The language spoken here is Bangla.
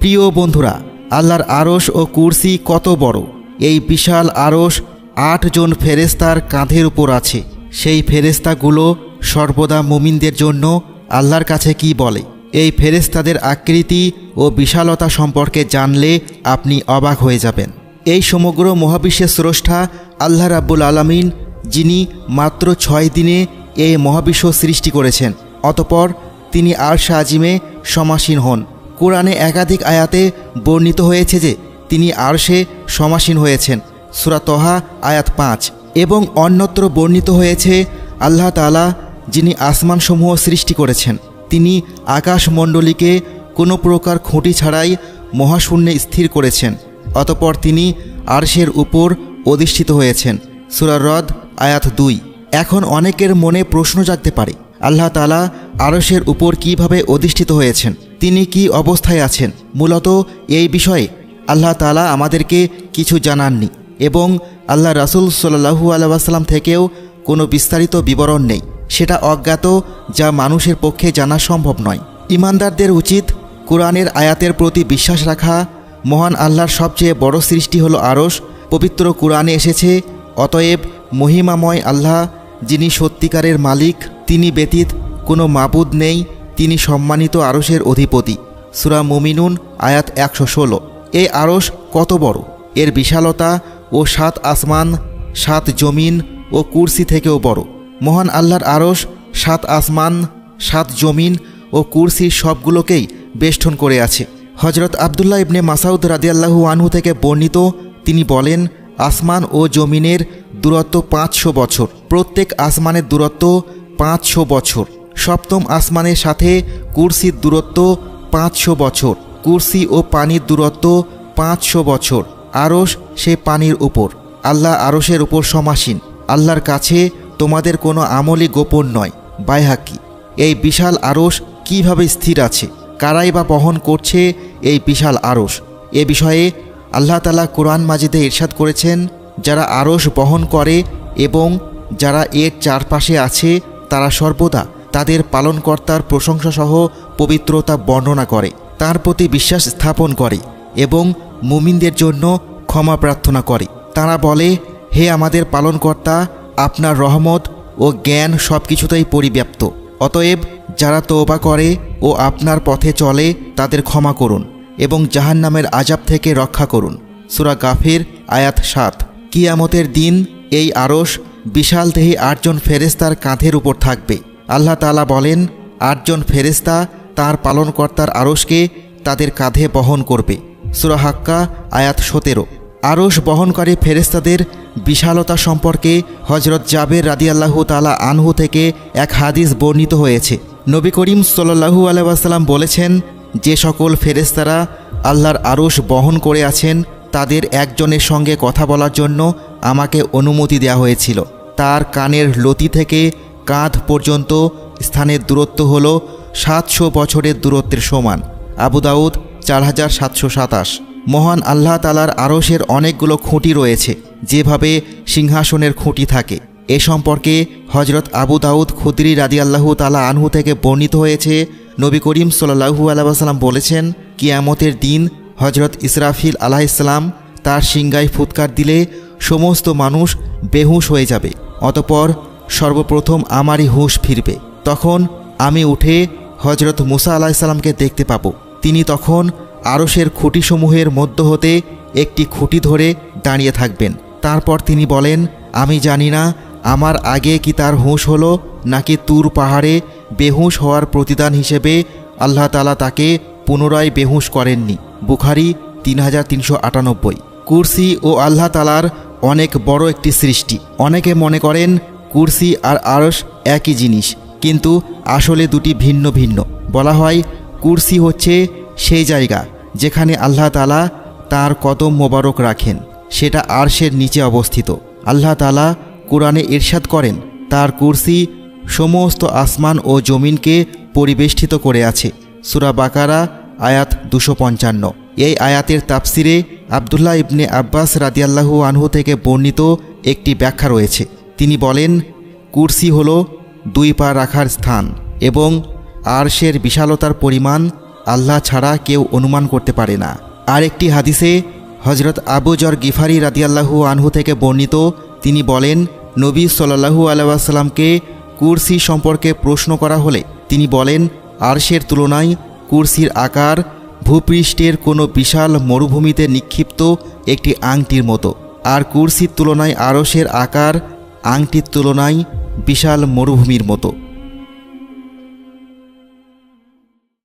প্রিয় বন্ধুরা, আল্লাহর আরশ ও কুরসি কত বড়! এই বিশাল আরশ 8 জন ফেরেশতার কাঁধের উপর আছে। সেই ফেরেশতাগুলো সর্বদা মুমিনদের জন্য আল্লাহর কাছে কি বলে? এই ফেরেশতাদের আকৃতি ও বিশালতা সম্পর্কে জানলে আপনি অবাক হয়ে যাবেন। এই সমগ্র মহাবিশ্বের স্রষ্টা আল্লাহ রাব্বুল আলামিন, যিনি মাত্র 6 দিনে এই মহাবিশ্ব সৃষ্টি করেছেন। অতঃপর তিনি আরশ আজিমে সমাসীন হন। কোরআনে একাধিক আয়াতে বর্ণিত হয়েছে যে তিনি আরশে সমাসীন হয়েছেন। সূরা তহা আয়াত 5। এবং অন্যত্র বর্ণিত হয়েছে আল্লাহ তাআলা, যিনি আসমানসমূহ সৃষ্টি করেছেন, তিনি আকাশমণ্ডলীকে কোনো প্রকার খুঁটি ছাড়াই মহাশূন্যে স্থির করেছেন। অতঃপর তিনি আরশের উপর অধিষ্ঠিত হয়েছেন। সূরা রদ আয়াত 2। এখন অনেকের মনে প্রশ্ন জাগতে পারে, আল্লাহ তাআলা আরশের উপর কিভাবে অধিষ্ঠিত হয়েছেন? তিনি কি অবস্থায় আছেন? মূলত এই বিষয়ে আল্লাহ তাআলা আমাদেরকে কিছু জানাননি এবং আল্লাহ রাসূল সাল্লাল্লাহু আলাইহি ওয়াসাল্লাম থেকেও কোনো বিস্তারিত বিবরণ নেই। সেটা অজ্ঞাত, যা মানুষের পক্ষে জানা সম্ভব নয়। ঈমানদারদের উচিত কোরআনের আয়াতের প্রতি বিশ্বাস রাখা। মহান আল্লাহর সবচেয়ে বড় সৃষ্টি হলো আরশ। পবিত্র কোরআনে এসেছে, অতএব মহিমাময় আল্লাহ, যিনি সত্যিকারের মালিক, তিনি ব্যতীত কোনো মাবুদ নেই, তিনি সম্মানিত আরশের অধিপতি। সূরা মুমিনুন আয়াত 116। এই আরশ কত বড়! এর বিশালতা ও 7 আসমান, 7 জমিন ও কুরসি থেকেও বড়। মহান আল্লাহর আরশ 7 আসমান, 7 জমিন ও কুরসির সবগুলোকেই বেষ্টন করে আছে। হযরত আবদুল্লাহ ইবনে মাসউদ রাদিয়াল্লাহু আনহু থেকে বর্ণিত, তিনি বলেন, আসমান ও জমিনের দূরত্ব 500 বছর। প্রত্যেক আসমানের দূরত্ব 500 বছর। সপ্তম আসমানের সাথে কুরসির দূরত্ব 500 বছর। কুরসি ও পানির দূরত্ব 500 বছর। আরশ সে পানির উপর। আল্লাহ আরশের উপর সমাসীন। আল্লাহর কাছে তোমাদের কোনো আমলই গোপন নয়। বাইহাকি। এই বিশাল আরশ কিভাবে স্থির আছে? কারাই বা বহন করছে এই বিশাল আরশ? এ বিষয়ে আল্লাহ তাআলা কোরআন মাজিদে ইরশাদ করেছেন, যারা আরশ বহন করে এবং যারা এর চারপাশে আছে, তারা সর্বদা তাদের পালনকর্তার প্রশংসাসহ পবিত্রতা বর্ণনা করে, তার প্রতি বিশ্বাস স্থাপন করে এবং মুমিনদের জন্য ক্ষমা প্রার্থনা করে। তারা বলে, হে আমাদের পালনকর্তা, আপনার রহমত ও জ্ঞান সব কিছুতেই পরিব্যাপ্ত। অতএব যারা তওবা করে ও আপনার পথে চলে, তাদের ক্ষমা করুন এবং জাহান্নামের আযাব থেকে রক্ষা করুন। সূরা গাফির আয়াত 7। কিয়ামতের দিন এই আরশ বিশালদেহী 8 জন ফেরেশতার কাঁধের উপর থাকবে। আল্লাহ তাআলা বলেন, 8 জন ফেরেশতা তাঁর পালনকর্তার আরশকে তাদের কাঁধে বহন করবে। সূরা হাক্কা আয়াত 17। আরশ বহনকারী ফেরেশতাদের বিশালতা সম্পর্কে হযরত জাবের রাদিয়াল্লাহু তাআলা আনহু থেকে এক হাদিস বর্ণিত হয়েছে। নবী করিম সাল্লাল্লাহু আলাইহি ওয়াসাল্লাম বলেছেন, যে সকল ফেরেশতারা আল্লাহর আরশ বহন করে আছেন, তাদের একজনের সঙ্গে কথা বলার জন্য আমাকে অনুমতি দেওয়া হয়েছিল। তার কানের লতি থেকে কাঁধ পর্যন্ত স্থানের দূরত্ব হল 700 বছরের দূরত্বের সমান। আবু দাউদ 4727। মহান আল্লাহ তাআলার আরশের অনেকগুলো খুঁটি রয়েছে, যেভাবে সিংহাসনের খুঁটি থাকে। এ সম্পর্কে হযরত আবু দাউদ খুদরি রাদিয়াল্লাহু তাআলা আনহু থেকে বর্ণিত হয়েছে, নবী করিম সাল্লাল্লাহু আলাইহি ওয়াসাল্লাম বলেছেন, কিয়ামতের দিন হযরত ইসরাফিল আলাইহিস সালাম তার সিংগায় ফুৎকার দিলে সমস্ত মানুষ বেহুশ হয়ে যাবে। অতঃপর সর্বপ্রথম আমারই হুঁশ ফিরবে। তখন আমি উঠে হযরত মুসা আলাইহিস সালামকে দেখতে পাব। তিনি তখন আরশের খুঁটিসমূহের মধ্য হতে একটি খুঁটি ধরে দাঁড়িয়ে থাকবেন। তারপর তিনি বলেন, আমি জানি না আমার আগে কি তার হুঁশ হলো নাকি তুর পাহাড়ে বেহুশ হওয়ার প্রতিদান হিসেবে আল্লাহ তাআলা তাকে পুনরায় বেহুশ করেননি। বুখারী 3398। কুরসি ও আল্লাহ তাআলার অনেক বড় একটি সৃষ্টি। অনেকে মনে করেন কুরসি আর আরশ একই জিনিস, কিন্তু আসলে দুটি ভিন্ন ভিন্ন। বলা হয়, কুরসি হচ্ছে সেই জায়গা যেখানে আল্লাহ তাআলা তাঁর কদম মোবারক রাখেন, সেটা আরশের নিচে অবস্থিত। আল্লাহ তাআলা কোরআনে ইরশাদ করেন, তার কুরসি সমস্ত আসমান ও জমিনকে পরিবেষ্টিত করে আছে। সূরা বাকারা আয়াত 255। এই আয়াতের তাফসিরে আবদুল্লাহ ইবনে আব্বাস রাদিয়াল্লাহু আনহু থেকে বর্ণিত একটি ব্যাখ্যা রয়েছে। তিনি বলেন, কুরসি হলো 2 পা রাখার স্থান এবং আরশের বিশালতার পরিমাণ আল্লাহ ছাড়া কেউ অনুমান করতে পারে না। আরেকটি হাদিসে হজরত আবু যর গিফারি রাদিয়াল্লাহু আনহু থেকে বর্ণিত, তিনি বলেন, নবী সাল্লাল্লাহু আলাইহি ওয়াসাল্লামকে কুরসি সম্পর্কে প্রশ্ন করা হলে তিনি বলেন, আরশের তুলনায় কুরসির আকার ভূপৃষ্ঠের কোনো বিশাল মরুভূমিতে নিক্ষিপ্ত একটি আংটির মতো, আর কুরসির তুলনায় আরশের আকার আংটির তুলনায় বিশাল মরুভূমির মতো।